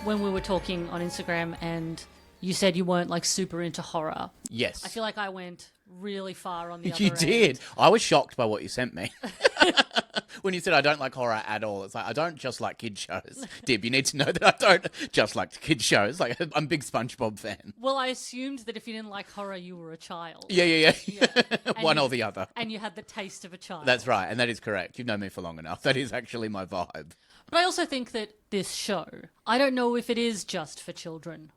when we were talking on Instagram and you said you weren't like super into horror. Yes. I feel like I went really far on the other You end. did. I was shocked by what you sent me. When you said I don't like horror at all, it's like, I don't just like kid shows. Dib, you need to know that I don't just like kid shows. Like, I'm a big SpongeBob fan. Well, I assumed that if you didn't like horror, you were a child. Yeah. And One you- or the other. And you had the taste of a child. That's right, and that is correct. You've known me for long enough. That is actually my vibe. But I also think that this show, I don't know if it is just for children.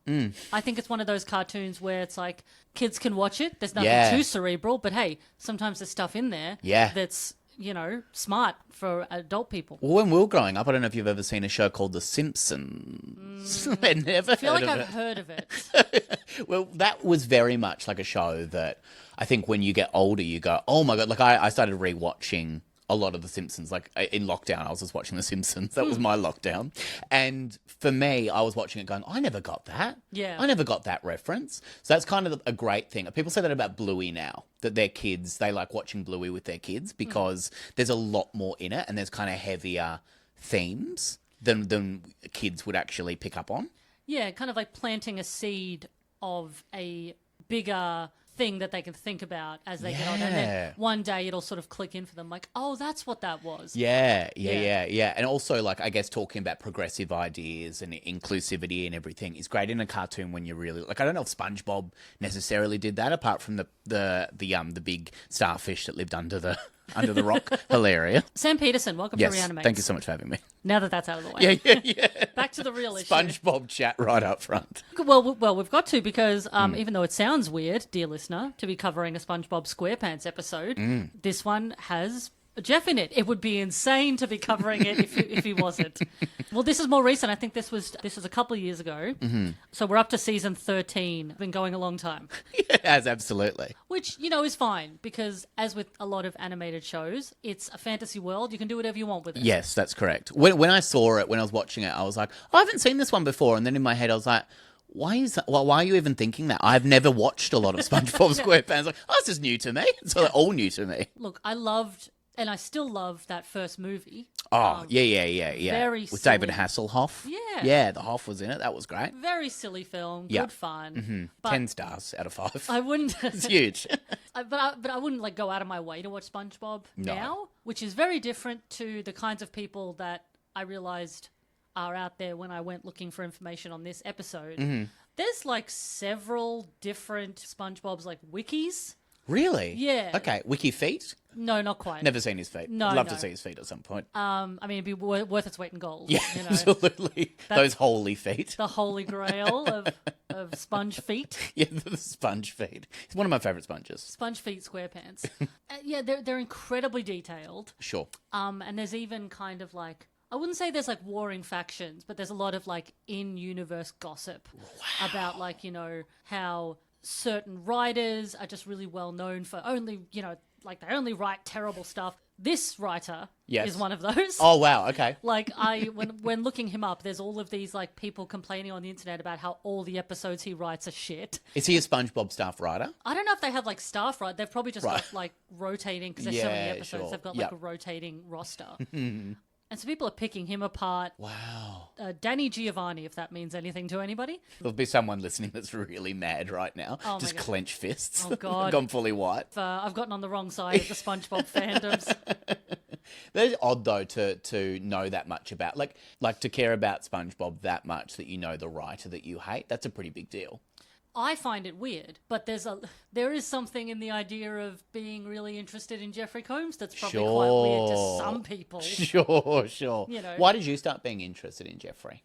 I think it's one of those cartoons where it's like kids can watch it. There's nothing too cerebral, but hey, sometimes there's stuff in there that's, you know, smart for adult people. Well, when we were growing up, I don't know if you've ever seen a show called The Simpsons. I never I feel heard like of I've heard of it. Well, that was very much like a show that I think when you get older, you go, oh my God. Like I started rewatching a lot of The Simpsons. Like in lockdown, I was just watching The Simpsons. That was my lockdown. And for me, I was watching it going, I never got that. Yeah. I never got that reference. So that's kind of a great thing. People say that about Bluey now, that their kids, they like watching Bluey with their kids because there's a lot more in it and there's kind of heavier themes than kids would actually pick up on. Yeah, kind of like planting a seed of a bigger thing that they can think about as they get older. And then one day it'll sort of click in for them like, oh, that's what that was. Yeah. And also, like, I guess talking about progressive ideas and inclusivity and everything is great in a cartoon when you really, like, I don't know if SpongeBob necessarily did that apart from the big starfish that lived under the rock. Hilarious. Sam Petersen, welcome to Yes, Reanimate. thank you so much for having me. Now that that's out of the way. Yeah. Back to the real issue. SpongeBob chat right up front. Well, we've got to because even though it sounds weird, dear listener, to be covering a SpongeBob SquarePants episode, this one has Jeff in it. It would be insane to be covering it if he wasn't. Well, this is more recent. I think this was a couple of years ago. So we're up to season 13. Been going a long time. It has, absolutely. Which, you know, is fine because as with a lot of animated shows, it's a fantasy world. You can do whatever you want with it. Yes, that's correct. When I saw it, when I was watching it, I was like, I haven't seen this one before. And then in my head, I was like, why are you even thinking that? I've never watched a lot of SpongeBob SquarePants. Like, oh, this is new to me. It's all new to me. Look, I loved, and I still love that first movie. Oh, yeah. Very With silly. David Hasselhoff. Yeah. Yeah, the Hoff was in it. That was great. Very silly film. Yeah. Good fun. But 10 stars out of 5. I wouldn't. It's huge. But I wouldn't like go out of my way to watch SpongeBob now, which is very different to the kinds of people that I realized are out there when I went looking for information on this episode. There's like several different SpongeBob's like wikis. Really? Yeah. Okay, Wiki feet? No, not quite. Never seen his feet. No, I'd love no. to see his feet at some point. I mean, it'd be worth its weight in gold. Yeah, you know? absolutely. Those holy feet. The holy grail of sponge feet. Yeah, the sponge feet. It's one of my favourite sponges. Sponge feet SquarePants. Yeah, they're incredibly detailed. Sure. And there's even kind of like, I wouldn't say there's like warring factions, but there's a lot of like in-universe gossip about like, you know, how certain writers are just really well known for only, you know, like they only write terrible stuff. This writer is one of those. Oh, wow, okay. Like when looking him up, there's all of these like people complaining on the internet about how all the episodes he writes are shit. Is he a SpongeBob staff writer? I don't know if they have like staff, right? They've probably just got like rotating, because there's so many Yeah, episodes, sure. they've got like a rotating roster. And so people are picking him apart. Wow. Danny Giovanni, if that means anything to anybody. There'll be someone listening that's really mad right now. Oh, my just God. clench fists. Oh, God. Gone fully white. I've gotten on the wrong side of the SpongeBob fandoms. That's odd, though, to know that much about, like to care about SpongeBob that much that you know the writer that you hate. That's a pretty big deal. I find it weird, but there is something in the idea of being really interested in Jeffrey Combs that's probably quite weird to some people. Sure. You know. Why did you start being interested in Jeffrey?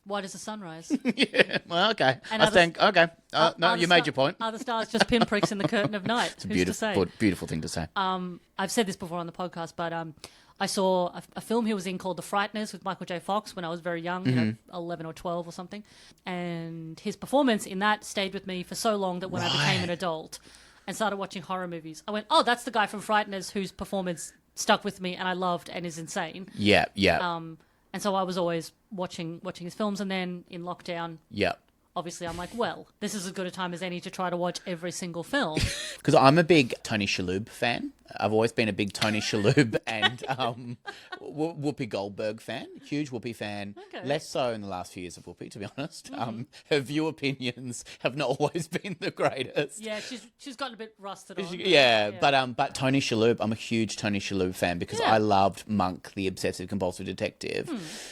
Why does the sun rise? Yeah, well, okay. And I think, okay. No, Are you the made your point. Are the stars just pinpricks in the curtain of night? It's a Who's to say? beautiful thing to say. I've said this before on the podcast, but I saw a film he was in called The Frighteners with Michael J. Fox when I was very young, you know, 11 or 12 or something. And his performance in that stayed with me for so long that when I became an adult and started watching horror movies, I went, oh, that's the guy from Frighteners whose performance stuck with me and I loved and is insane. Yeah. And so I was always watching his films, and then in lockdown, obviously I'm like, well, this is as good a time as any to try to watch every single film. Because I'm a big Tony Shalhoub fan. I've always been a big Tony Shalhoub and Whoopi Goldberg fan. Huge Whoopi fan. Okay. Less so in the last few years of Whoopi, to be honest. Mm-hmm. Her view opinions have not always been the greatest. Yeah, she's gotten a bit rusted on. But Tony Shalhoub, I'm a huge Tony Shalhoub fan because I loved Monk, the obsessive compulsive detective.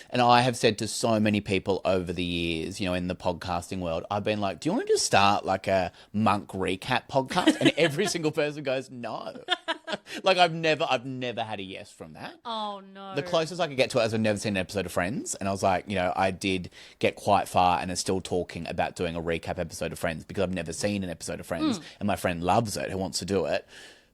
And I have said to so many people over the years, in the podcasting world, I've been like, do you want to just start like a Monk recap podcast? And every single person goes, no. Like I've never had a yes from that. Oh no. The closest I could get to it is I've never seen an episode of Friends, and I was like, I did get quite far and are still talking about doing a recap episode of Friends because I've never seen an episode of Friends, and my friend loves it, who wants to do it.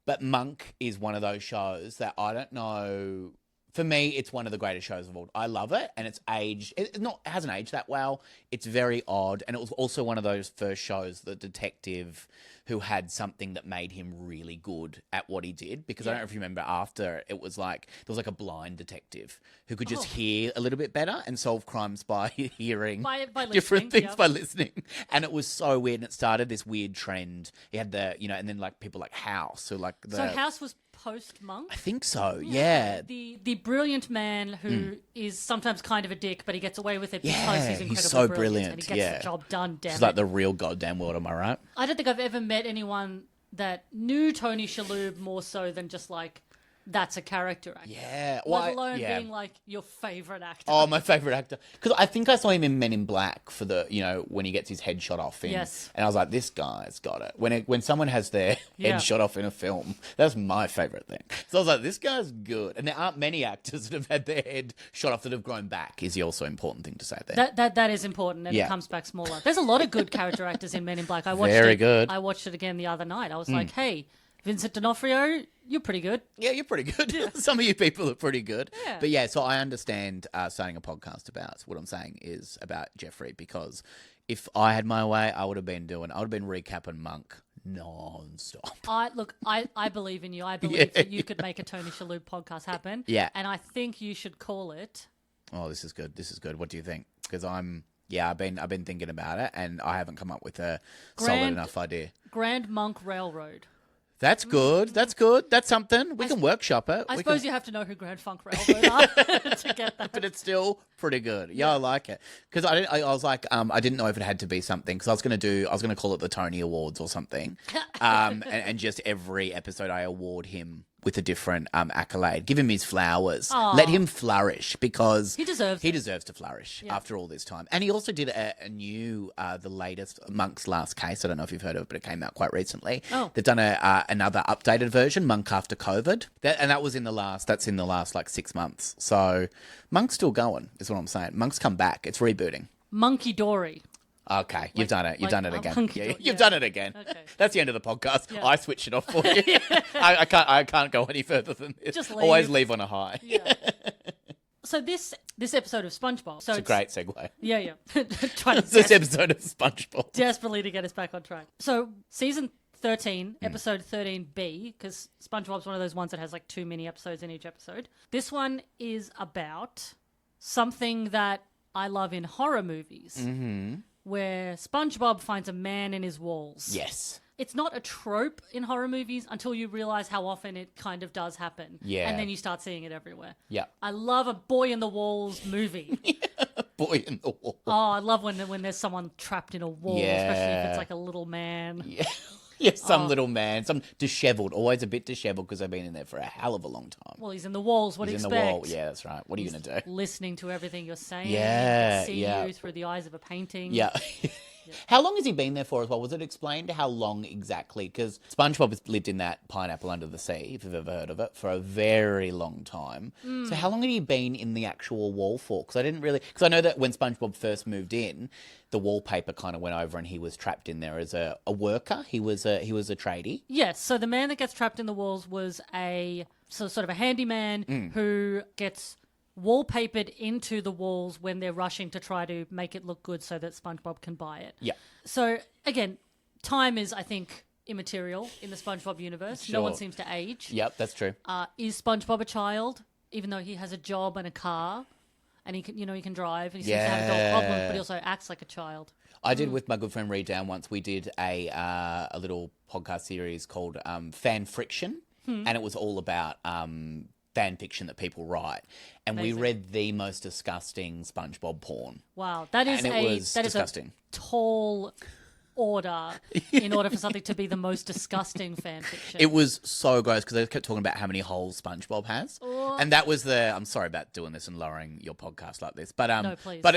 But Monk is one of those shows that I don't know. For me, it's one of the greatest shows of all. I love it, and it's aged. It hasn't aged that well. It's very odd, and it was also one of those first shows, the detective who had something that made him really good at what he did. Because I don't know if you remember, after it was like there was like a blind detective who could just hear a little bit better and solve crimes by hearing by different things by listening. And it was so weird, and it started this weird trend. He had and then like people like House, who like so House was post-Monk? I think so, yeah. The brilliant man who is sometimes kind of a dick, but he gets away with it because he's incredibly so brilliant. And he gets the job done, damn It's it. like the real goddamn world, am I right? I don't think I've ever met anyone that knew Tony Shalhoub more so than just like, that's a character actor. Yeah. Let alone being like your favourite actor. Oh, my favourite actor. Because I think I saw him in Men in Black for the, when he gets his head shot off. Yes. And I was like, this guy's got it. When someone has their head shot off in a film, that's my favourite thing. So I was like, this guy's good. And there aren't many actors that have had their head shot off that have grown back, is the also important thing to say there. That is important, and it comes back smaller. There's a lot of good character actors in Men in Black. I watched it again the other night. I was like, hey, Vincent D'Onofrio, you're pretty good. Yeah, you're pretty good. Yeah. Some of you people are pretty good. Yeah. But so I understand starting a podcast about what I'm saying is about Jeffrey, because if I had my way, I would have been recapping Monk non-stop. I believe in you. I believe that you could make a Tony Shalhoub podcast happen. Yeah. And I think you should call it. Oh, this is good. What do you think? Because I've been thinking about it, and I haven't come up with a solid enough idea. Grand Monk Railroad. That's good. That's good. That's something. We can workshop it. I suppose you have to know who Grand Funk Railroad are to get that. But it's still pretty good. Yeah, I like it. Because I was like, I didn't know if it had to be something. Because I was going to call it the Tony Awards or something. And just every episode I award him with a different accolade. Give him his flowers. Aww. Let him flourish, because he deserves to flourish after all this time. And he also did a new, the latest Monk's Last Case. I don't know if you've heard of it, but it came out quite recently. Oh. They've done another updated version, Monk After COVID. That's in the last like 6 months. So Monk's still going, is what I'm saying. Monk's come back. It's rebooting. Monkey Dory. Okay, you've done it. You've done it again. You've done it again. Okay. That's the end of the podcast. Yeah. I switched it off for you. I can't go any further than this. Just leave. Always leave on a high. Yeah. So this episode of SpongeBob. So it's a great segue. Yeah. This episode of SpongeBob. Desperately to get us back on track. So season 13, episode 13B, because SpongeBob's one of those ones that has like 2 mini episodes in each episode. This one is about something that I love in horror movies. Mm-hmm. Where SpongeBob finds a man in his walls. Yes. It's not a trope in horror movies until you realise how often it kind of does happen. Yeah. And then you start seeing it everywhere. Yeah. I love a boy in the walls movie. Boy in the wall. Oh, I love when there's someone trapped in a wall, especially if it's like a little man. Yeah. Yeah, some little man, some dishevelled, always a bit dishevelled because they've been in there for a hell of a long time. Well, he's in the walls. What do you expect? In the wall. Yeah, that's right. What are you going to do? Listening to everything you're saying. Yeah, see you through the eyes of a painting. Yeah. How long has he been there for as well? Was it explained how long exactly? Because SpongeBob has lived in that pineapple under the sea, if you've ever heard of it, for a very long time. So how long had he been in the actual wall for? Because I know that when SpongeBob first moved in, the wallpaper kind of went over and he was trapped in there as a worker. He was a tradie. Yes. So the man that gets trapped in the walls was sort of a handyman who gets wallpapered into the walls when they're rushing to try to make it look good so that SpongeBob can buy it. Yeah. So again, time is, I think, immaterial in the SpongeBob universe. Sure. No one seems to age. Yep, that's true. Is SpongeBob a child, even though he has a job and a car? And he can drive, and he seems to have adult problems, but he also acts like a child. I did with my good friend Reed Down once. We did a little podcast series called Fan Friction. and it was all about fan fiction that people write. And Amazing. we read the most disgusting SpongeBob porn. Wow, that is And it was that disgusting. is a tall order in order for something to be the most disgusting fan fiction. It was so gross because they kept talking about how many holes SpongeBob has, and that was I'm sorry about doing this and lowering your podcast like this, but No, please. but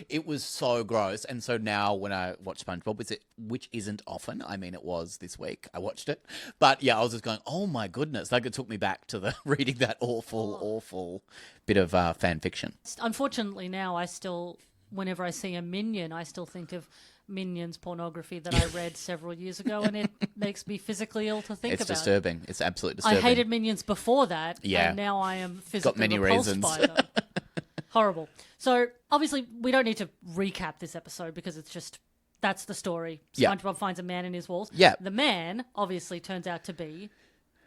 it was so gross, and so now when I watch SpongeBob, which isn't often. I mean, it was this week I watched it, but yeah, I was just going, oh my goodness, like it took me back to the reading that awful bit of fan fiction. Unfortunately, now I still, whenever I see a Minion, I still think of Minions pornography that I read several years ago, and it makes me physically ill to think It's about. disturbing. It's absolutely disturbing. I hated Minions before that, Yeah. and now I am physically Got many repulsed reasons. by them. Horrible. So, obviously, we don't need to recap this episode because it's just, that's the story. Yeah. SpongeBob finds a man in his walls. Yeah. The man, obviously, turns out to be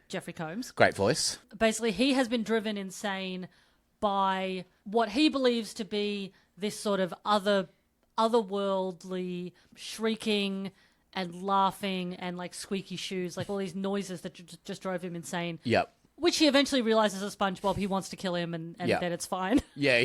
Jeffrey Combs. Great voice. Basically, he has been driven insane by what he believes to be this sort of otherworldly shrieking and laughing and like squeaky shoes, like all these noises that just drove him insane. Yep. Which he eventually realizes is SpongeBob. He wants to kill him, and Yeah. then it's fine. Yeah,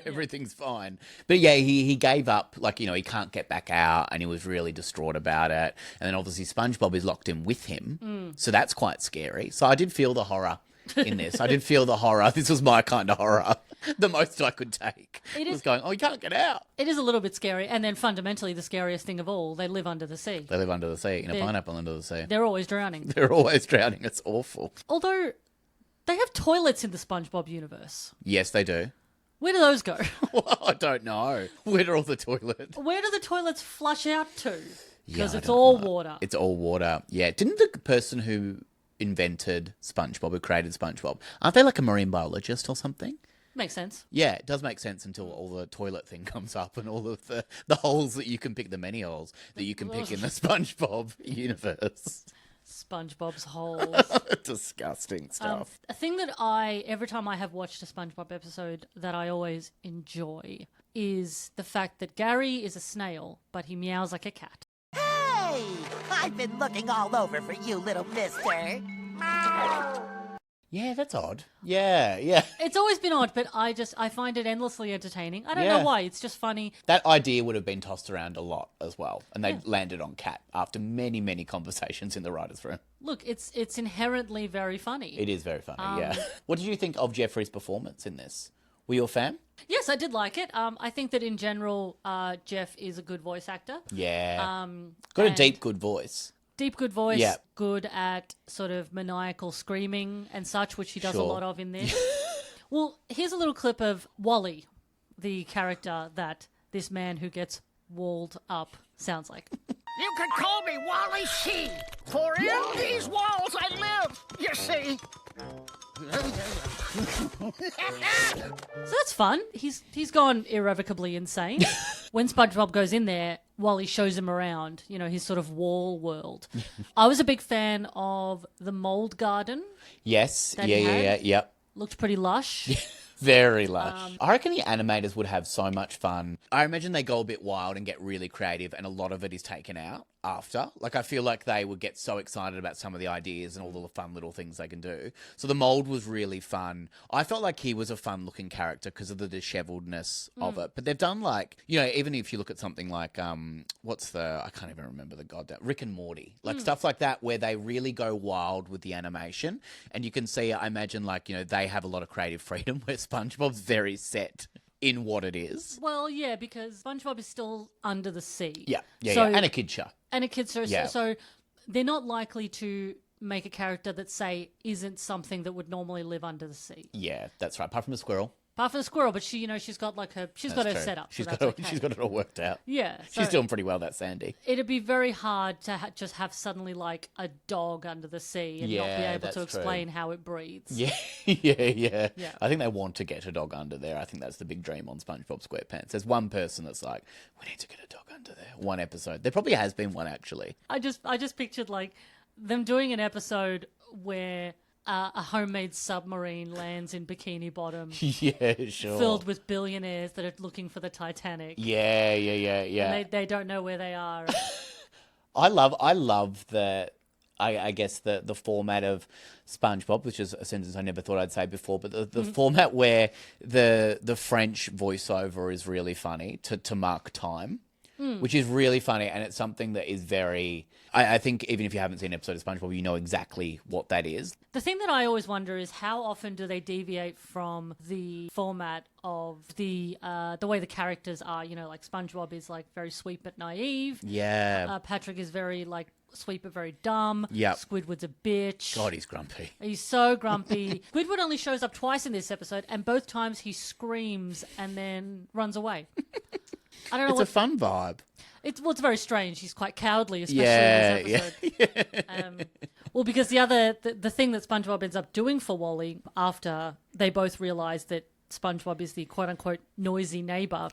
everything's fine. But yeah, he gave up, like, you know, he can't get back out, and he was really distraught about it. And then obviously SpongeBob is locked in with him, so that's quite scary. So I did feel the horror in this. I did feel the horror. This was my kind of horror. The most I could take was going, oh, you can't get out. It is a little bit scary. And then fundamentally, the scariest thing of all, they live under the sea. They live under the sea, in a pineapple under the sea. They're always drowning. They're always drowning. It's awful. Although, they have toilets in the SpongeBob universe. Yes, they do. Where do those go? Well, I don't know. Where are all the toilets? Where do the toilets flush out to? Because I it's don't all know. water. It's all water. Yeah. Didn't the person who invented SpongeBob, who created SpongeBob, aren't they like a marine biologist or something? Makes sense. Yeah, it does make sense until all the toilet thing comes up and all of the holes that you can pick, the many holes that you can pick in the SpongeBob universe. SpongeBob's holes. Disgusting stuff. A thing that every time I have watched a SpongeBob episode that I always enjoy is the fact that Gary is a snail, but he meows like a cat. Hey! I've been looking all over for you, little mister. Yeah, that's odd. Yeah. It's always been odd, but I find it endlessly entertaining. I don't Yeah. know why. It's just funny. That idea would have been tossed around a lot as well, and they landed on cat after many, many conversations in the writers' room. Look, it's inherently very funny. It is very funny, yeah. What did you think of Jeffrey's performance in this? Were you a fan? Yes, I did like it. I think that in general, Jeff is a good voice actor. Yeah. Got a and- deep, good voice. Deep, good voice, Yeah. good at sort of maniacal screaming and such, which he does a Sure. lot of in this. Well, here's a little clip of Wally, the character that this man who gets walled up sounds like. You can call me Wally C, for in these walls I live, you see. So that's fun. He's gone irrevocably insane. When SpongeBob goes in there, Wally shows him around, you know, his sort of wall world. I was a big fan of the mold garden. Yes. That he Yeah. had? Yep. Looked pretty lush. Very lush. I reckon the animators would have so much fun. I imagine they go a bit wild and get really creative, and a lot of it is taken out after. Like, I feel like they would get so excited about some of the ideas and all the fun little things they can do. So the mold was really fun. I felt like he was a fun-looking character because of the disheveledness of it. But they've done, like, you know, even if you look at something like, I can't even remember the goddamn, Rick and Morty. Like, stuff like that where they really go wild with the animation. And you can see, I imagine, like, you know, they have a lot of creative freedom where SpongeBob's very set in what it is. Well, yeah, because SpongeBob is still under the sea. Yeah. So- And a kid show. And a kid, so, Yeah. so they're not likely to make a character that, say, isn't something that would normally live under the sea. Yeah, that's right. Apart from a squirrel. Apart from the squirrel, but she, you know, she's got like she's got her That's true. setup. She's so got that's it. okay. She's got it all worked out. Yeah, She's so doing pretty well, that Sandy. it'd be very hard to just have suddenly like a dog under the sea and not be Yeah, able to that's true. explain how it breathes. Yeah, yeah. Yeah. I think they want to get a dog under there. I think that's the big dream on SpongeBob SquarePants. There's one person that's like, we need to get a dog under there. One episode. There probably has been one, actually. I just pictured like them doing an episode where a homemade submarine lands in Bikini Bottom, Yeah, sure. filled with billionaires that are looking for the Titanic. Yeah. And they don't know where they are. I love that. I guess the format of SpongeBob, which is a sentence I never thought I'd say before, but the format where the French voiceover is really funny to mark time, which is really funny, and it's something that is very. I think even if you haven't seen an episode of SpongeBob, you know exactly what that is. The thing that I always wonder is how often do they deviate from the format of the way the characters are? You know, like SpongeBob is like very sweet but naive. Yeah. Patrick is very like sweet but very dumb. Yep. Squidward's a bitch. God, he's grumpy. He's so grumpy. Squidward only shows up twice in this episode, and both times he screams and then runs away. I don't know. It's a fun vibe. It's very strange. He's quite cowardly, especially in this episode. Well, because the thing that SpongeBob ends up doing for Wally after they both realise that SpongeBob is the quote unquote noisy neighbour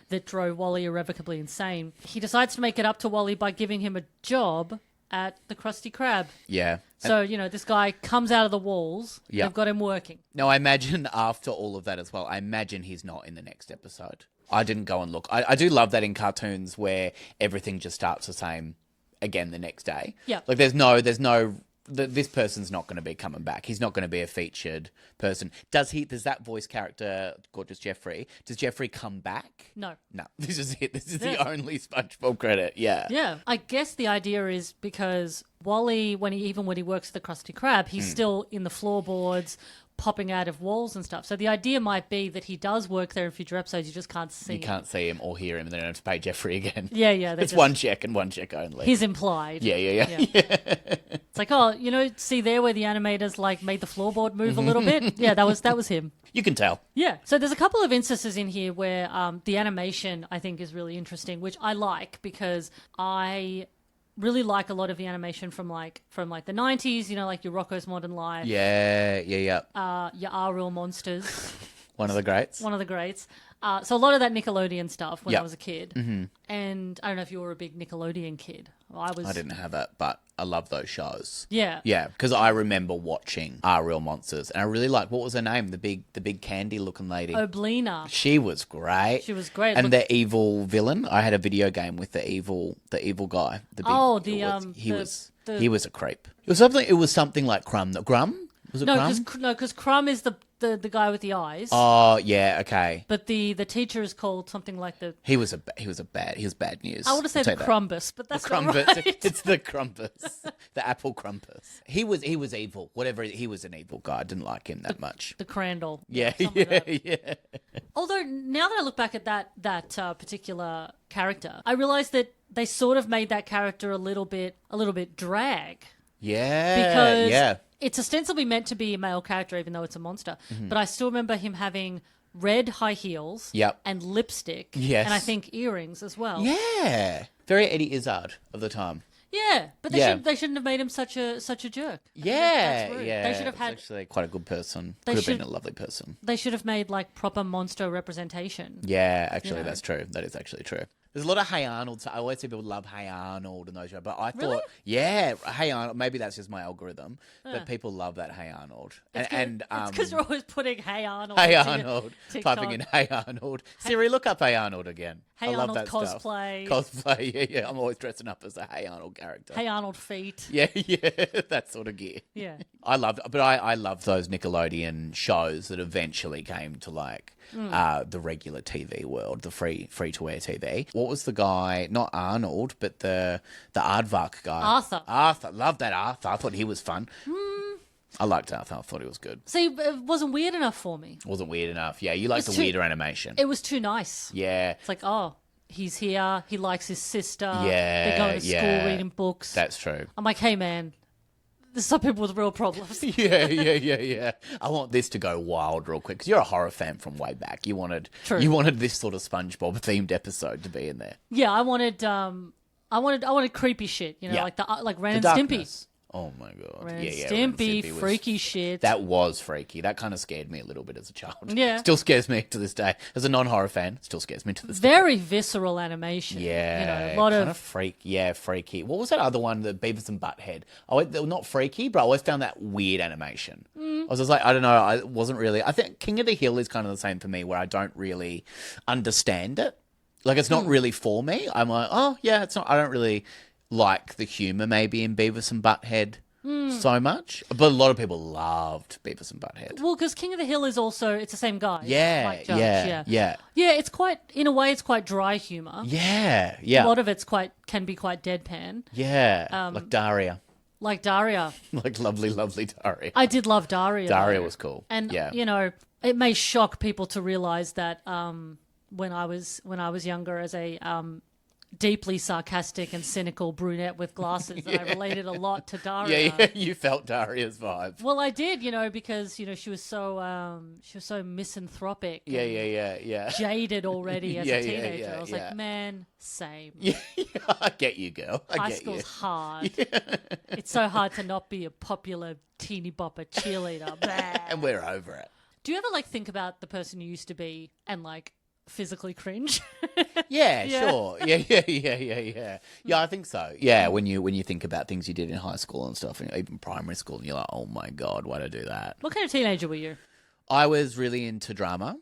that drove Wally irrevocably insane, he decides to make it up to Wally by giving him a job at the Krusty Krab. Yeah. So, this guy comes out of the walls. Yeah. They've got him working. Now, I imagine after all of that as well, I imagine he's not in the next episode. I didn't go and look. I do love that in cartoons where everything just starts the same again the next day. Yeah. Like there's no this person's not going to be coming back. He's not going to be a featured person. Does that voice character, Gorgeous Jeffrey, does Jeffrey come back? No. No. This is it. This is the only SpongeBob credit. Yeah. Yeah. I guess the idea is because Wally, when he works at the Krusty Krab, he's still in the floorboards, popping out of walls and stuff. So the idea might be that he does work there in future episodes. You just can't see him. You can't see him or hear him, and then you have to pay Jeffrey again. Yeah. It's one check and one check only. He's implied. Yeah. It's like, see there where the animators like made the floorboard move a little bit? Yeah, that was him. You can tell. Yeah. So there's a couple of instances in here where the animation I think is really interesting, which I like because I really like a lot of the animation from the 90s, like your Rocko's Modern Life. Yeah. Your Are Real Monsters. One of the greats. So a lot of that Nickelodeon stuff when I was a kid. Mm-hmm. And I don't know if you were a big Nickelodeon kid. I didn't have it, but I love those shows. Yeah. Yeah, because I remember watching Are Real Monsters, and I really liked, what was her name? The big candy-looking lady. Oblina. She was great. She was great. And the evil villain. I had a video game with the evil guy. He was a creep. It was something like Crumb. Crumb? Was it Crumb? Because Crumb is the guy with the eyes. Oh yeah, okay. But the teacher is called something like the. He was bad news. I want to say the Crumbus, but that's not Crumbus. right. It's the Crumbus, the apple Crumbus. He was evil. Whatever. He was an evil guy. I didn't like him that much. The Crandall. Yeah. Although now that I look back at that particular character, I realize that they sort of made that character a little bit drag. Yeah. Because it's ostensibly meant to be a male character, even though it's a monster. Mm-hmm. But I still remember him having red high heels and lipstick. Yes. And I think earrings as well. Yeah. Very Eddie Izzard of the time. Yeah, but they shouldn't have made him such a jerk. Yeah, yeah. They should have had actually quite a good person. Could have been a lovely person. They should have made like proper monster representation. Yeah, actually, that's true. That is actually true. There's a lot of Hey Arnold. I always see people love Hey Arnold and those shows, but I thought, Hey Arnold. Maybe that's just my algorithm, but people love that Hey Arnold. It's because you're always putting Hey Arnold. Hey Arnold. Typing in Hey Arnold. Siri, look up Hey Arnold again. Hey I love Arnold that cosplay. Stuff. Cosplay. Yeah. I'm always dressing up as a Hey Arnold character. Hey Arnold feet. Yeah. That sort of gear. Yeah. I love those Nickelodeon shows that eventually came to the regular TV world, the free to air TV. What was the guy? Not Arnold, but the Aardvark guy. Arthur. Loved that Arthur. I thought he was fun. I liked Arthur. I thought he was good. See, it wasn't weird enough for me. Wasn't weird enough. Yeah, you like the weirder animation. It was too nice. Yeah. It's like, he's here. He likes his sister. Yeah. They're going to school reading books. That's true. I'm like, hey, man. There's some people with real problems. Yeah. I want this to go wild real quick because you're a horror fan from way back. You wanted this sort of SpongeBob themed episode to be in there. Yeah, I wanted creepy shit. Like Ren and Stimpy. Oh my god! Ren and Stimpy, freaky shit. That was freaky. That kind of scared me a little bit as a child. Yeah, still scares me to this day. As a non-horror fan, still scares me to this day. Very visceral animation. Yeah, a lot of freaky. What was that other one? The Beavis and Butthead. They were not freaky, but I always found that weird animation. I was just like, I don't know. I wasn't really. I think King of the Hill is kind of the same for me, where I don't really understand it. Like it's not really for me. I'm like, oh yeah, it's not. I don't really like the humour maybe in Beavis and Butthead so much. But a lot of people loved Beavis and Butthead. Well, because King of the Hill is also, it's the same guy. Yeah, Mike Judge, yeah. Yeah, it's quite, in a way, it's quite dry humour. Yeah. A lot of it's can be quite deadpan. Yeah, like Daria. Like Daria. Like lovely, lovely Daria. I did love Daria. Daria though. was cool. And, yeah. you know, it may shock people to realise that when I was younger as a deeply sarcastic and cynical brunette with glasses, that I related a lot to Daria. Yeah, you felt Daria's vibe. Well, I did, you know, because, you know, she was so misanthropic. Yeah. Jaded already as a teenager. yeah, I was like, man, same. Yeah, I get you, girl. High school's hard. It's so hard to not be a popular teeny bopper cheerleader. And we're over it. Do you ever like think about the person you used to be and like physically cringe? Yeah, Yeah. sure. Yeah. Yeah, I think so. Yeah, when you think about things you did in high school and stuff, and even primary school, and you're like, oh my God, why'd I do that? What kind of teenager were you? I was really into drama.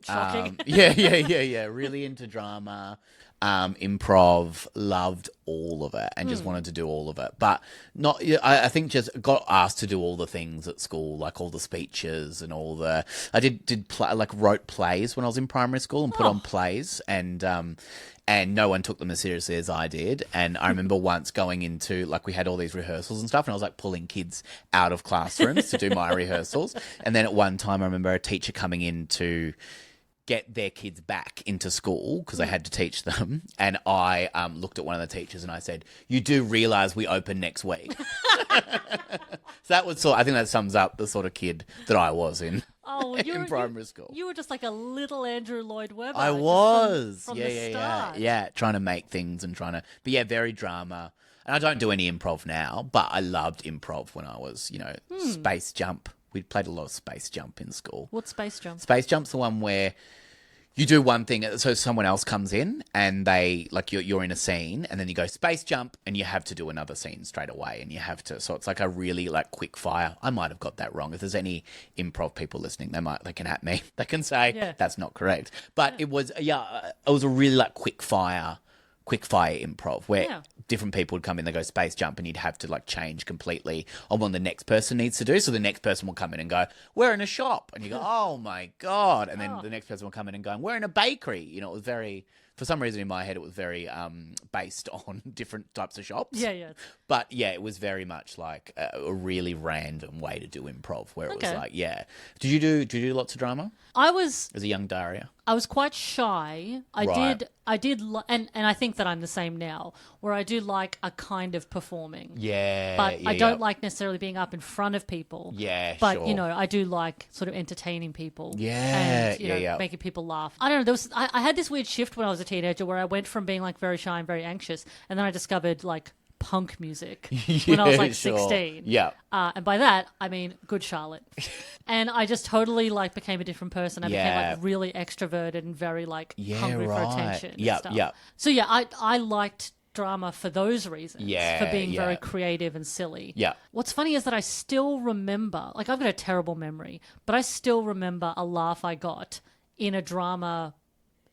Shocking. Yeah. Really into drama. Improv, loved all of it and just wanted to do all of it. But not, I think just got asked to do all the things at school, like all the speeches and all the, I did wrote plays when I was in primary school and put on plays and no one took them as seriously as I did. And I remember once going into, like, we had all these rehearsals and stuff, and I was like pulling kids out of classrooms to do my rehearsals. And then at one time I remember a teacher coming in to get their kids back into school because they had to teach them. And I looked at one of the teachers and I said, you do realise we open next week. So that was I think that sums up the sort of kid that I was in. Oh, in primary school. You were just like a little Andrew Lloyd Webber. I just was. From the start. Yeah. Trying to make things and but yeah, very drama. And I don't do any improv now, but I loved improv when I was, Space Jump. We played a lot of Space Jump in school. What's Space Jump? Space Jump's the one where you do one thing, so someone else comes in and they, like, you're in a scene and then you go Space Jump and you have to do another scene straight away and you have to, so it's like a really, like, quick fire. I might have got that wrong. If there's any improv people listening, they can at me. They can say that's not correct. But it was a really, like, quick fire improv where different people would come in, they go Space Jump, and you'd have to, like, change completely on what the next person needs to do. So the next person will come in and go, we're in a shop. And you go, oh my God. And then the next person will come in and go, we're in a bakery. It was very, for some reason in my head, it was very based on different types of shops. Yeah. But yeah, it was very much like a really random way to do improv where it was like, Did you do lots of drama? I was As a young Daria? I was quite shy. Right. And I think that I'm the same now, where I do like a kind of performing. Yeah. But I don't like necessarily being up in front of people. Yeah, But, sure. I do like sort of entertaining people. Yeah, And, making people laugh. I don't know. I had this weird shift when I was a teenager where I went from being like very shy and very anxious, and then I discovered like punk music when I was like 16. Yeah. And by that, I mean Good Charlotte. And I just totally like became a different person. I became like really extroverted and very like hungry for attention. and stuff. Yeah. So yeah, I liked drama for those reasons. Yeah, For being yeah. very creative and silly. Yeah. What's funny is that I still remember, like I've got a terrible memory, but I still remember a laugh I got in a drama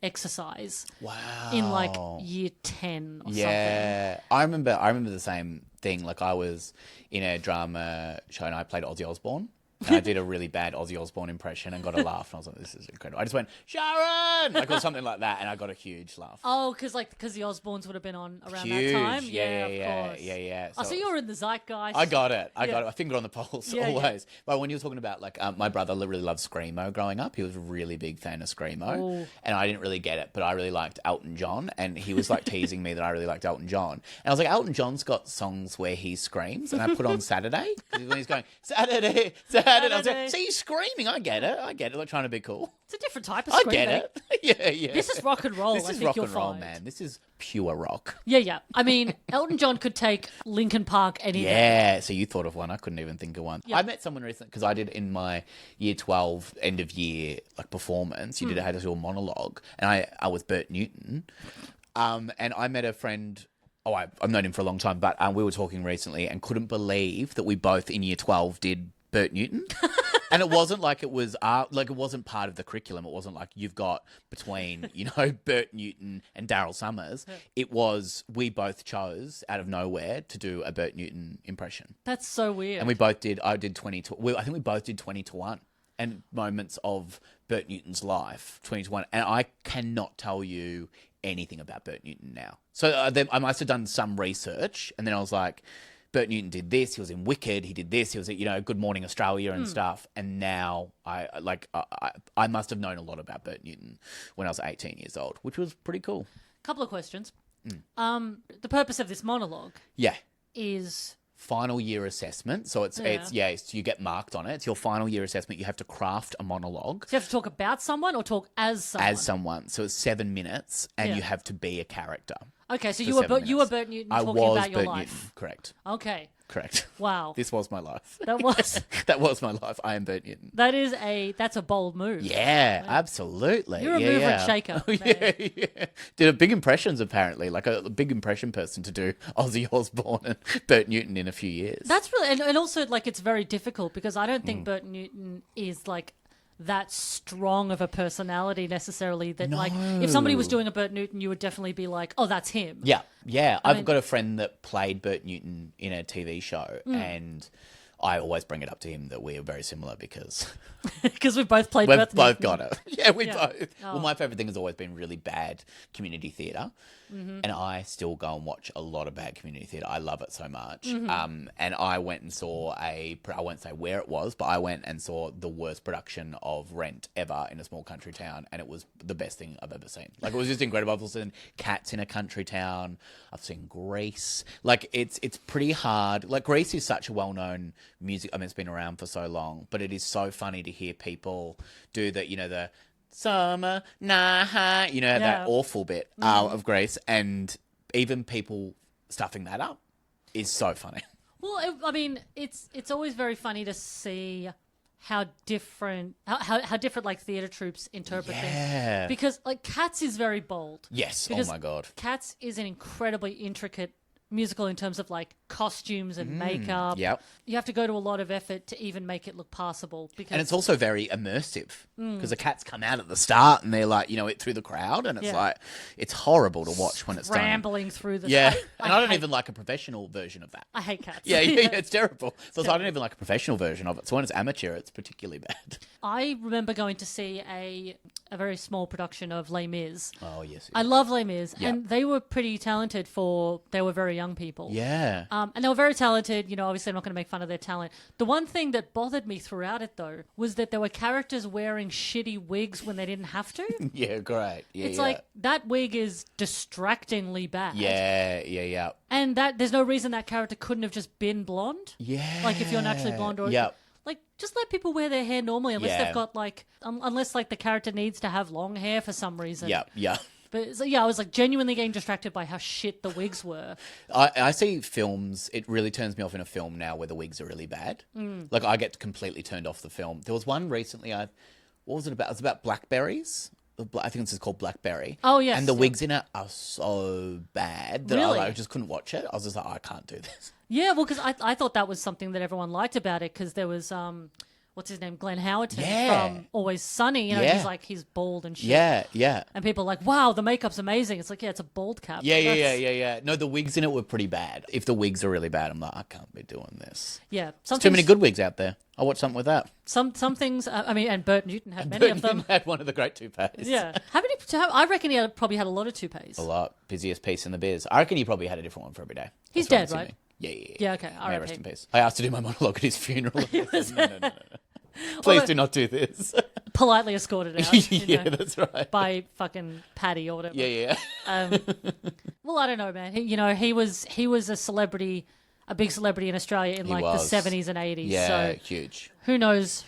exercise. Wow. In like year 10 or something. Yeah. I remember the same thing. Like, I was in a drama show and I played Ozzy Osbourne. And I did a really bad Ozzy Osbourne impression and got a laugh. And I was like, this is incredible. I just went, Sharon! Like, or something like that. And I got a huge laugh. Oh, because the Osbournes would have been on around Huge. that time? Yeah, of course. yeah. So you were in the zeitgeist. I got it. I Yeah. got it. I fingered on the pulse Yeah, always. But when you were talking about, like, my brother really loved Screamo growing up. He was a really big fan of Screamo. Ooh. And I didn't really get it, but I really liked Elton John. And he was, like, teasing me that I really liked Elton John. And I was like, Elton John's got songs where he screams. And I put on Saturday. When he's going, Saturday. I was like, see, he's screaming. I get it. Like, trying to be cool. It's a different type of I screaming. get it. Yeah. This is rock and roll. This I is think rock you'll and roll, find. man. This is pure rock. Yeah. I mean, Elton John could take Linkin Park any day. Yeah, so you thought of one. I couldn't even think of one. Yeah. I met someone recently because I did in my year 12 end of year like performance. You had to do a monologue, and I was Bert Newton. And I met a friend. I've known him for a long time, but we were talking recently and couldn't believe that we both in year 12 did Bert Newton. And it wasn't like it was it wasn't part of the curriculum. It wasn't like you've got between, Bert Newton and Daryl Summers. It was we both chose out of nowhere to do a Bert Newton impression. That's so weird. And we both did. I did 20 to. I think we both did 20 to 1 and moments of Bert Newton's life, 20 to 1. And I cannot tell you anything about Bert Newton now. So then I must have done some research, and then I was like, Bert Newton did this. He was in Wicked. He did this. He was, Good Morning Australia and stuff. And now I must have known a lot about Bert Newton when I was 18 years old, which was pretty cool. Couple of questions. The purpose of this monologue is final year assessment. So it's you get marked on it. It's your final year assessment. You have to craft a monologue. So you have to talk about someone or talk as someone? As someone. So it's 7 minutes, and you have to be a character. Okay, so you were Bert Newton talking about your life. Newton, correct. Okay. Correct. Wow. This was my life. That was that was my life. I am Bert Newton. That's a bold move. Yeah, absolutely. You're a mover and shaker. Yeah. Did a big impressions apparently, like a big impression person to do Ozzy Osbourne and Bert Newton in a few years. That's really and also like it's very difficult because I don't think Bert Newton is like that strong of a personality necessarily that like if somebody was doing a Bert Newton you would definitely be like, oh, that's him. Yeah. I've got a friend that played Bert Newton in a TV show and I always bring it up to him that we are very similar because we've both played we've Bert both Newton. got it. Yeah, both. Oh. Well, my favourite thing has always been really bad community theatre. And I still go and watch a lot of bad community theatre. I love it so much. And I went and saw I won't say where it was, but I went and saw the worst production of Rent ever in a small country town, and it was the best thing I've ever seen. Like, it was just incredible. I've seen Cats in a country town. I've seen Grease. Like, it's pretty hard. Like, Grease is such a well-known music. I mean, it's been around for so long, but it is so funny to hear people do the summer night, that awful bit of Grease, and even people stuffing that up is so funny. Well, I mean, it's always very funny to see how different like theatre troupes interpret things. Because like Cats is very bold. Yes. Because oh my God. Cats is an incredibly intricate musical in terms of like costumes and makeup. Yep. You have to go to a lot of effort to even make it look passable. And it's also very immersive because the cats come out at the start and they're like, it through the crowd, and it's like, it's horrible to watch when it's done. Rambling through the... Yeah. I don't even like a professional version of that. I hate Cats. Yeah, it's terrible. So I don't even like a professional version of it. So when it's amateur, it's particularly bad. I remember going to see a very small production of Les Mis. Oh, yes. I love Les Mis, and they were pretty talented they were very young people. Yeah. And they were very talented. Obviously I'm not going to make fun of their talent. The one thing that bothered me throughout it, though, was that there were characters wearing shitty wigs when they didn't have to. Yeah, great. Yeah, it's like, that wig is distractingly bad. Yeah. And there's no reason that character couldn't have just been blonde. Yeah. Like, if you're naturally blonde or... Like, just let people wear their hair normally unless they've got, like... unless, like, the character needs to have long hair for some reason. Yeah. But, so, I was, like, genuinely getting distracted by how shit the wigs were. I see films... It really turns me off in a film now where the wigs are really bad. Like, I get completely turned off the film. There was one recently what was it about? It was about blackberries. I think this is called Blackberry. Oh, yes. And the wigs in it are so bad that Really? I just couldn't watch it. I was just like, I can't do this. Yeah, well, because I thought that was something that everyone liked about it because there was... what's his name? Glenn Howerton from Always Sunny. He's bald and shit. Yeah. And people are like, wow, the makeup's amazing. It's like, yeah, it's a bald cap. Yeah. No, the wigs in it were pretty bad. If the wigs are really bad, I'm like, I can't be doing this. Yeah. There's too many good wigs out there. I'll watch something with that. Some things, and Bert Newton had many of them. Newton had one of the great toupees. Yeah. I reckon he probably had a lot of toupees. A lot. Busiest piece in the biz. I reckon he probably had a different one for every day. He's dead, right? Yeah. Yeah, okay. May rest in peace. I asked to do my monologue at his funeral. No. Please Although, do not do this. Politely escorted out. Yeah, that's right. By fucking Paddy or whatever. Yeah. Well, I don't know, man. He was a celebrity, a big celebrity in Australia in the 70s and 80s. Yeah, so huge. Who knows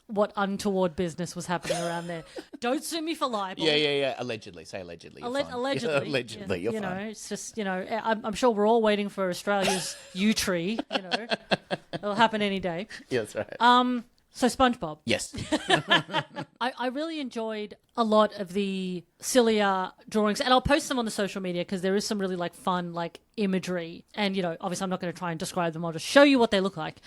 what untoward business was happening around there. Don't sue me for libel. Yeah. Allegedly. Say allegedly. Allegedly. Yeah, allegedly, you're fine. It's just, I'm sure we're all waiting for Australia's yew tree, It'll happen any day. Yeah, that's right. So SpongeBob. Yes. I really enjoyed a lot of the sillier drawings, and I'll post them on the social media because there is some really fun imagery. And obviously I'm not going to try and describe them. I'll just show you what they look like.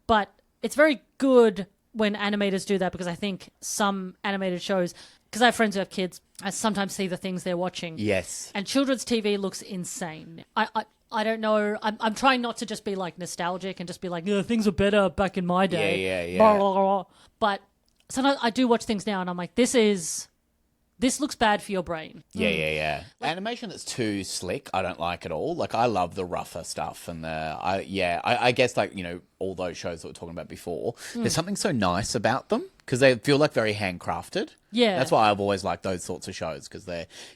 But it's very good when animators do that, because I think some animated shows, because I have friends who have kids, I sometimes see the things they're watching. Yes. And children's TV looks insane. I don't know. I'm trying not to just be like nostalgic and just be like, things were better back in my day. Yeah. Blah, blah, blah. But sometimes I do watch things now and I'm like, this looks bad for your brain. Yeah. Animation that's too slick, I don't like at all. Like, I love the rougher stuff and I guess, like, all those shows that we were talking about before, there's something so nice about them because they feel like very handcrafted. Yeah. That's why I've always liked those sorts of shows, because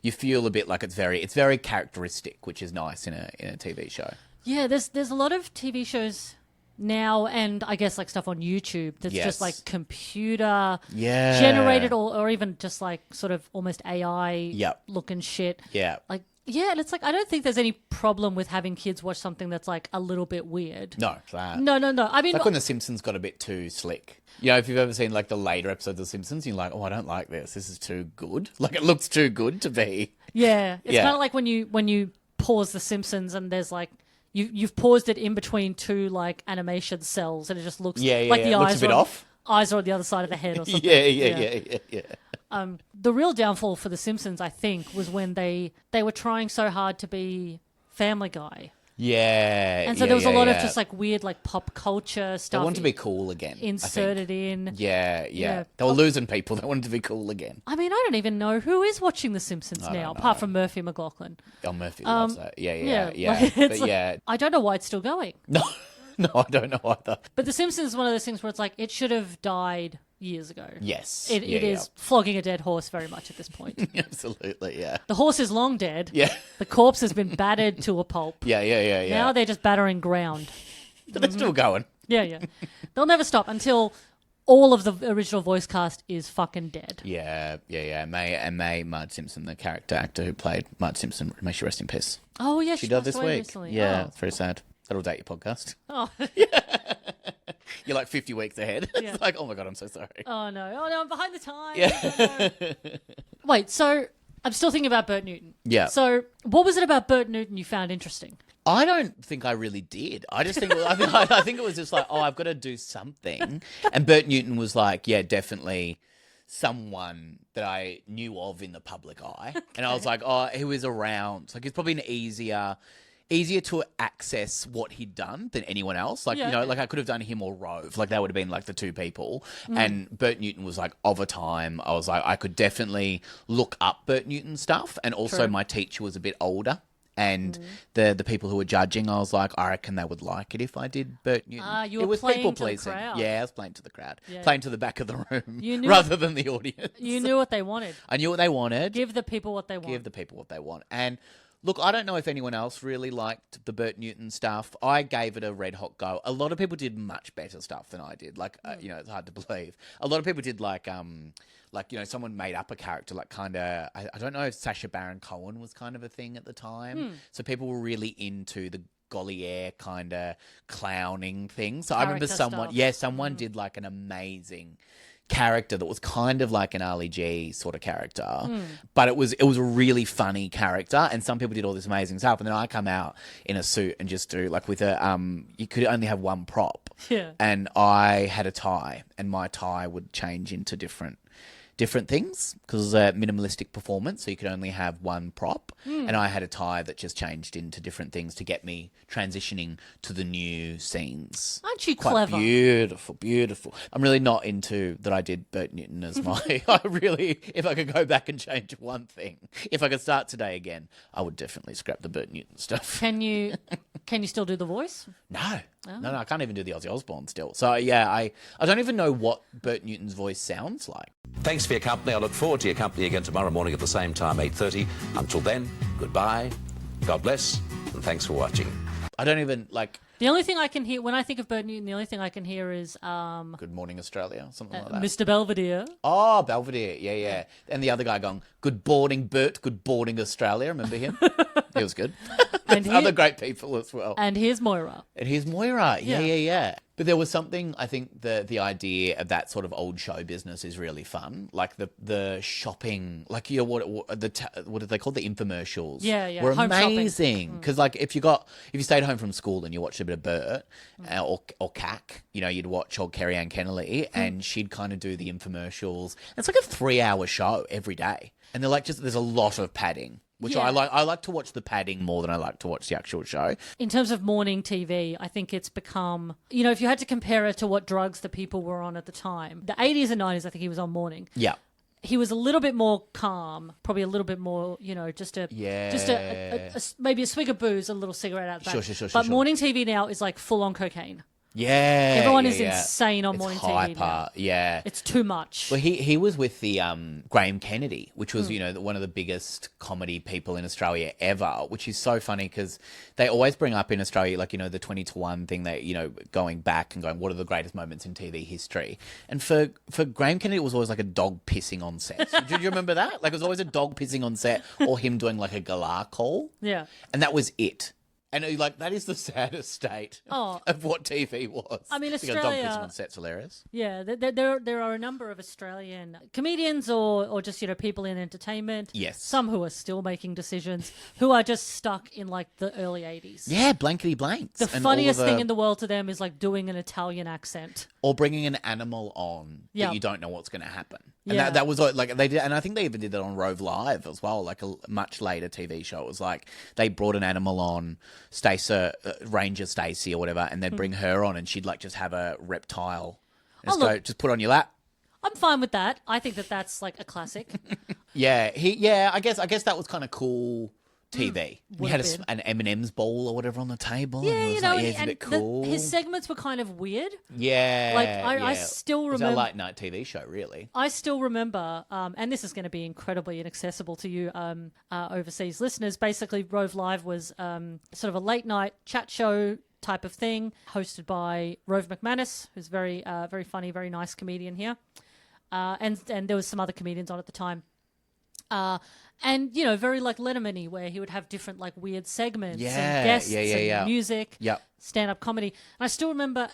you feel a bit like it's very characteristic, which is nice in a TV show. Yeah, there's a lot of TV shows now, and I guess like stuff on YouTube that's just like computer generated or even just like sort of almost AI looking shit. Yeah. Like, yeah, and it's like, I don't think there's any problem with having kids watch something that's like a little bit weird. No, that. No. I mean, like when The Simpsons got a bit too slick. If you've ever seen like the later episodes of The Simpsons, you're like, oh, I don't like this. This is too good. Like, it looks too good to be. Yeah. It's kind of like when you pause The Simpsons and there's like, You've paused it in between two like animation cells, and it just looks like the looks eyes a bit off. Eyes are on the other side of the head or something. Yeah. The real downfall for The Simpsons, I think, was when they were trying so hard to be Family Guy. Yeah. And so there was a lot of just like weird like pop culture stuff. They wanted to be cool again. Inserted in. Yeah. They were losing people. They wanted to be cool again. I mean, I don't even know who is watching The Simpsons now, apart from Murphy McLaughlin. Oh, Murphy loves that. Yeah. Like, I don't know why it's still going. No, I don't know either. But The Simpsons is one of those things where it's like, it should have died years ago. Yes. It is flogging a dead horse very much at this point. Absolutely, yeah. The horse is long dead. Yeah. The corpse has been battered to a pulp. Yeah. Now they're just battering ground. But they're still going. Yeah. They'll never stop until all of the original voice cast is fucking dead. Yeah. May Marge Simpson, the character actor who played Marge Simpson, may she rest in peace. Oh, yeah, she died this week. Recently. Yeah, oh. It's very sad. That'll date your podcast. Oh. You're like 50 weeks ahead. Yeah. It's like, oh my God, I'm so sorry. Oh no, I'm behind the time. Yeah. Wait, so I'm still thinking about Bert Newton. Yeah. So what was it about Bert Newton you found interesting? I don't think I really did. I just think I think it was just like, oh, I've got to do something. And Bert Newton was like, yeah, definitely someone that I knew of in the public eye. Okay. And I was like, oh, he was around. Like, it's probably an easier to access what he'd done than anyone else. Like, like I could have done him or Rove. Like, that would have been like the two people. And Bert Newton was like of a time. I was like, I could definitely look up Bert Newton stuff. And also my teacher was a bit older. And the people who were judging, I was like, I reckon they would like it if I did Bert Newton. You were playing to the crowd. Yeah, I was playing to the crowd. Yeah. Playing to the back of the room rather than the audience. You knew what they wanted. I knew what they wanted. Give the people what they want. And look, I don't know if anyone else really liked the Bert Newton stuff. I gave it a red hot go. A lot of people did much better stuff than I did. Like, it's hard to believe. A lot of people did like someone made up a character, like kind of, I don't know if Sacha Baron Cohen was kind of a thing at the time. So people were really into the Gollier kind of clowning thing. So I remember someone did like an amazing character that was kind of like an Ali G sort of character, but it was a really funny character, and some people did all this amazing stuff, and then I come out in a suit and just do like with a you could only have one prop, and I had a tie, and my tie would change into different things because it was a minimalistic performance, so you could only have one prop. And I had a tie that just changed into different things to get me transitioning to the new scenes. Aren't you Quite clever? Beautiful. I'm really not into that I did Bert Newton as my... if I could go back and change one thing, if I could start today again, I would definitely scrap the Bert Newton stuff. Can you still do the voice? No. Oh. No, I can't even do the Ozzy Osbourne still. So, yeah, I don't even know what Bert Newton's voice sounds like. Thanks for your company. I look forward to your company again tomorrow morning at the same time, 8:30. Until then, goodbye, God bless, and thanks for watching. I don't even, like... The only thing I can hear, when I think of Bert Newton, the only thing I can hear is... Good Morning Australia, something like that. Mr. Belvedere. Oh, Belvedere, yeah. And the other guy going, good boarding, Bert, good boarding Australia. Remember him? He was good. And Other great people as well. And here's Moira. And here's Moira. Yeah. Yeah. But there was something, I think the idea of that sort of old show business is really fun. Like the shopping, like what do they call the infomercials? Yeah. Were Home amazing. Because like if you stayed home from school and you watched a bit of Bert or Cack, you'd watch old Kerry Ann Kennelly and she'd kind of do the infomercials. It's like a 3-hour show every day. And they're like there's a lot of padding. Which Yeah. I like to watch the padding more than I like to watch the actual show. In terms of morning TV, I think it's become, if you had to compare it to what drugs the people were on at the time, the 80s and 90s, I think he was on morning. Yeah. He was a little bit more calm, probably a little bit more, just a maybe a swig of booze, a little cigarette out the back. Sure. But morning TV now is like full on cocaine. Yeah. Everyone is insane on morning hyper, TV now. Yeah. It's too much. Well, he was with the Graham Kennedy, which was, one of the biggest comedy people in Australia ever, which is so funny because they always bring up in Australia, like, the 20-1 thing that, going back and going, what are the greatest moments in TV history? And for Graham Kennedy, it was always like a dog pissing on set. Did you remember that? Like, it was always a dog pissing on set or him doing like a galah call. Yeah. And that was it. And that is the saddest state of what TV was. I mean, Australia, Australia. dog pissing on set's hilarious. Yeah, there are a number of Australian comedians or just people in entertainment. Yes. Some who are still making decisions who are just stuck in like the early 80s. Yeah, blankety blanks. The And funniest all of thing in the world to them is like doing an Italian accent. or bringing an animal on Yeah. that you don't know what's going to happen. And Yeah. that was like they did, and I think they even did that on Rove Live as well, like a much later TV show. It was like they brought an animal on, Ranger Stacey or whatever, and they'd bring her on, and she'd like just have a reptile. And just put it on your lap. I'm fine with that. I think that's like a classic. Yeah, I guess that was kind of cool TV. He Would had have been. an M&M's bowl or whatever on the table. Yeah, and it was like, it's a bit cool. his segments were kind of weird. Yeah, Like, I still It was a remember- late night TV show, really. I still remember, and this is going to be incredibly inaccessible to you overseas listeners. Basically, Rove Live was sort of a late night chat show type of thing, hosted by Rove McManus, who's very funny, very nice comedian here, and there was some other comedians on at the time. And very like Letterman-y, where he would have different like weird segments and guests and music, stand-up comedy. And I still remember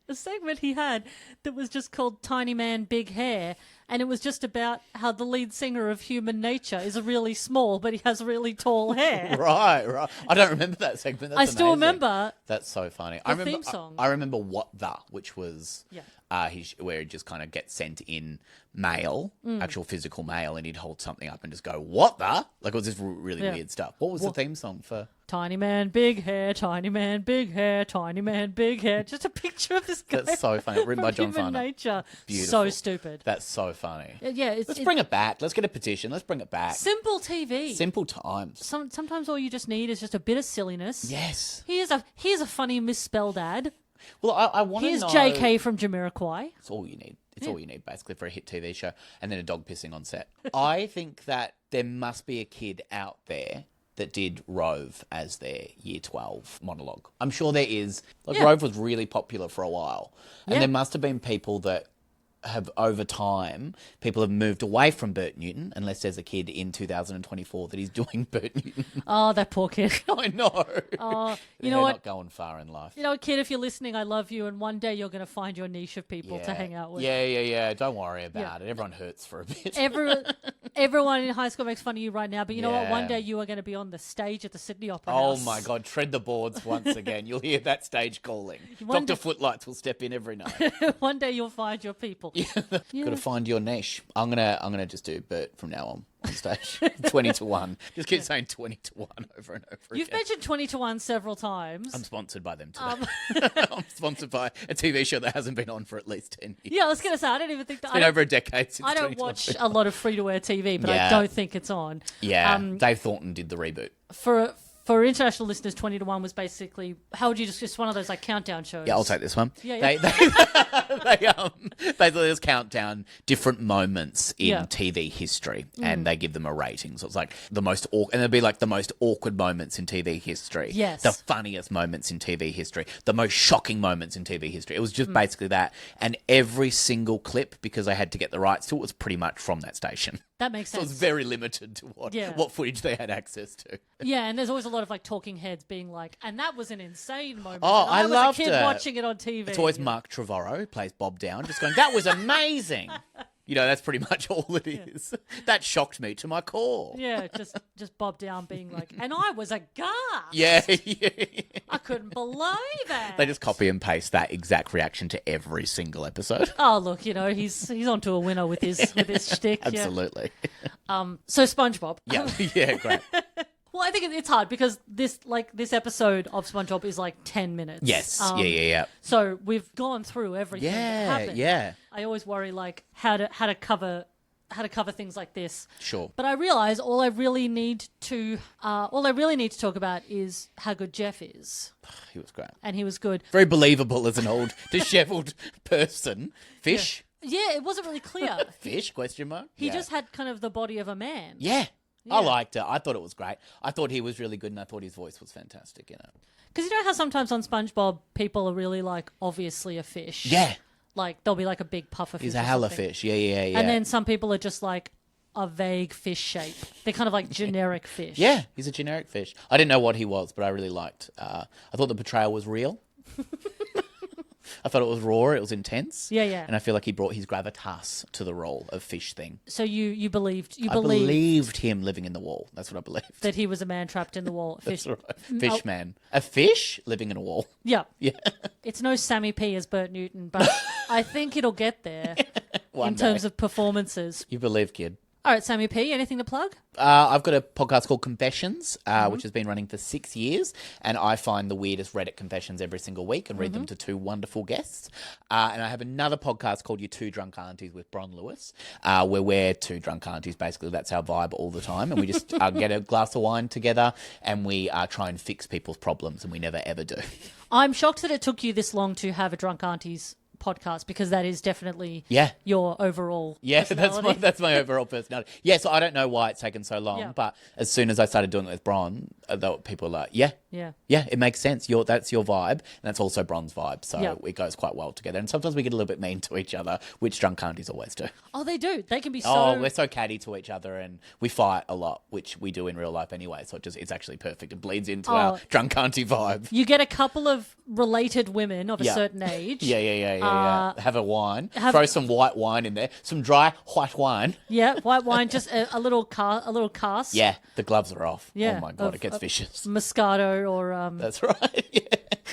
a segment he had that was just called Tiny Man, Big Hair, and it was just about how the lead singer of Human Nature is really small, but he has really tall hair. Right. I don't remember that segment. That's I still amazing. remember That's so funny. the theme song. I remember What The, which was Yeah. Where he just kind of gets sent in mail, actual physical mail, and he'd hold something up and just go, "What the?" Like it was just really weird stuff. What was the theme song for? Tiny Man, Big Hair, Tiny Man, Big Hair, Tiny Man, Big Hair. Just a picture of this guy. That's so funny. Written by John Human Farner. Nature. Beautiful. So stupid. That's so funny. Yeah, Let's bring it back. Let's get a petition. Let's bring it back. simple TV. Simple times. Sometimes all you just need is just a bit of silliness. Yes. Here's a funny misspelled ad. Well, I want to Here's know. JK from Jamiroquai. It's all you need. It's all you need, basically, for a hit TV show. And then a dog pissing on set. I think that there must be a kid out there that did Rove as their Year 12 monologue. I'm sure there is. Like, Rove was really popular for a while. And there must have been people that have, over time, people have moved away from Bert Newton, unless there's a kid in 2024 that is doing Bert Newton. Oh, that poor kid. I know. You know They're what? not going far in life. You know, kid, if you're listening, I love you, and one day you're going to find your niche of people to hang out with. Yeah. Don't worry about it. Everyone hurts for a bit. Everyone in high school makes fun of you right now, but you know what? One day you are going to be on the stage at the Sydney Opera House. Oh my God, tread the boards once again. You'll hear that stage calling. One Dr. Footlights will step in every night. One day you'll find your people. Gotta find your niche. I'm gonna just do Bert from now on stage. 20-1. Just keep saying 20-1 over and over You've again. mentioned 20-1 several times. I'm sponsored by them today. I'm sponsored by a TV show that hasn't been on for at least 10 years. Yeah, I was going to say, I don't even think that. It's been over a decade since I don't 20-1. watch a lot of free-to-air TV, but I Yeah. don't think it's on. Yeah, Dave Thornton did the reboot. For For international listeners, 20 to 1 was basically, how would you just one of those like countdown shows? Yeah, I'll take this one. Yeah, They basically just count down different moments in TV history, and they give them a rating. So it's like the most and it'll be like the most awkward moments in TV history. Yes. The funniest moments in TV history. The most shocking moments in TV history. It was just basically that. And every single clip, because I had to get the rights to it, was pretty much from that station. That makes So sense. it was very limited to what footage they had access to. Yeah, and there's always a lot of like talking heads being like, and that was an insane moment. Oh, And I was loved a kid it. watching it on TV. It's always Mark Trevorrow who plays Bob Down, just going, that was amazing. You know, that's pretty much all it is. That shocked me to my core. Yeah, just Bob Down being like, and I was aghast. Yeah. I couldn't believe it. They just copy and paste that exact reaction to every single episode. Oh, look, you know, he's onto a winner with his shtick. Yeah. Absolutely. So SpongeBob. Yeah, yeah, great. Well, I think it's hard because this episode of SpongeBob is like 10 minutes. Yes. Yeah. So we've gone through everything that happened. Yeah. I always worry like how to cover things like this. Sure. But I realize all I really need to talk about is how good Jeff is. He was great. And he was good. Very believable as an old dishevelled person. Fish? Yeah, it wasn't really clear. Fish? Question mark? He just had kind of the body of a man. Yeah. I liked it. I thought it was great. I thought he was really good, and I thought his voice was fantastic in it. Because you know how sometimes on SpongeBob people are really like obviously a fish. Yeah. Like there'll be like a big puffer fish. He's a hella fish. Yeah. And then some people are just like a vague fish shape. They're kind of like generic fish. Yeah, he's a generic fish. I didn't know what he was, but I really liked. I thought the portrayal was real. I thought it was raw. It was intense. Yeah. And I feel like he brought his gravitas to the role of fish thing. So you believed I believed him living in the wall. That's what I believed. that he was a man trapped in the wall. Fish. That's right. Fish man. A fish living in a wall. Yeah. Yeah. It's no Sammy P as Bert Newton, but I think it'll get there in terms of performances. You believe, kid. All right, Sammy P, anything to plug? I've got a podcast called Confessions, which has been running for 6 years, and I find the weirdest Reddit confessions every single week and read them to two wonderful guests. And I have another podcast called Your Two Drunk Aunties with Bron Lewis, where we're two drunk aunties. Basically, that's our vibe all the time, and we just get a glass of wine together, and we try and fix people's problems, and we never ever do. I'm shocked that it took you this long to have a Drunk Aunties podcast because that is definitely your overall personality. that's my overall personality. Yeah, so I don't know why it's taken so long, but as soon as I started doing it with Bron, people are like, yeah, it makes sense. That's your vibe, and that's also Bron's vibe, so it goes quite well together. And sometimes we get a little bit mean to each other, which drunk aunties always do. Oh, they do. They can be so... Oh, we're so catty to each other, and we fight a lot, which we do in real life anyway, so it's actually perfect. It bleeds into our drunk auntie vibe. You get a couple of related women of a certain age. Yeah. Have a wine. Throw some white wine in there. Some dry white wine. Yeah, white wine. Just a little cask. Yeah, the gloves are off. Yeah, oh my god, it gets vicious. Moscato or That's right. Yeah.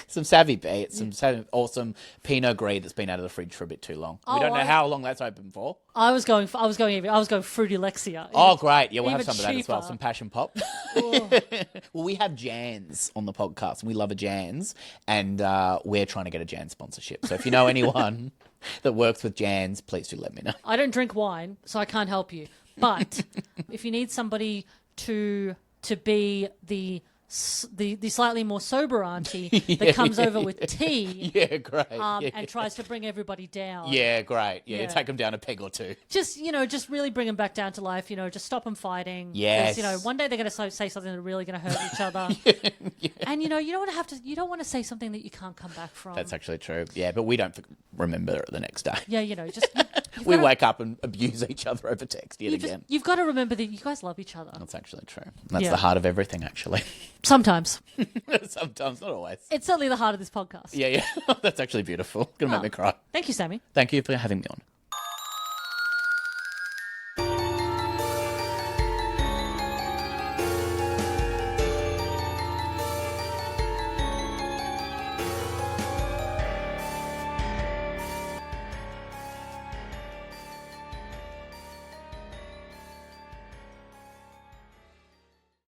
Some Savvy Beat, some Pinot Gris that's been out of the fridge for a bit too long. We don't know how long that's open for. I was going Fruity Lexia. Oh, great! Yeah, we'll have some of that as well. cheaper. Some Passion Pop. Well, we have Jans on the podcast, and we love a Jans, and we're trying to get a Jans sponsorship. So if you know anyone that works with Jans, please do let me know. I don't drink wine, so I can't help you. But if you need somebody to be the slightly more sober auntie that comes over with tea, Yeah, great. and tries to bring everybody down. Yeah, great. Yeah, Yeah. take them down a peg or two. Just really bring them back down to life. Just stop them fighting. Yes. 'Cause, one day they're going to say something that's really going to hurt each other. And you don't want to say something that you can't come back from. That's actually true. Yeah, but we don't remember it the next day. Yeah, We wake up and abuse each other over text yet again. You've got to remember that you guys love each other. That's actually true. That's the heart of everything, actually. Sometimes. Sometimes, not always. It's certainly the heart of this podcast. Yeah. That's actually beautiful. Gonna make me cry. Thank you, Sammy. Thank you for having me on.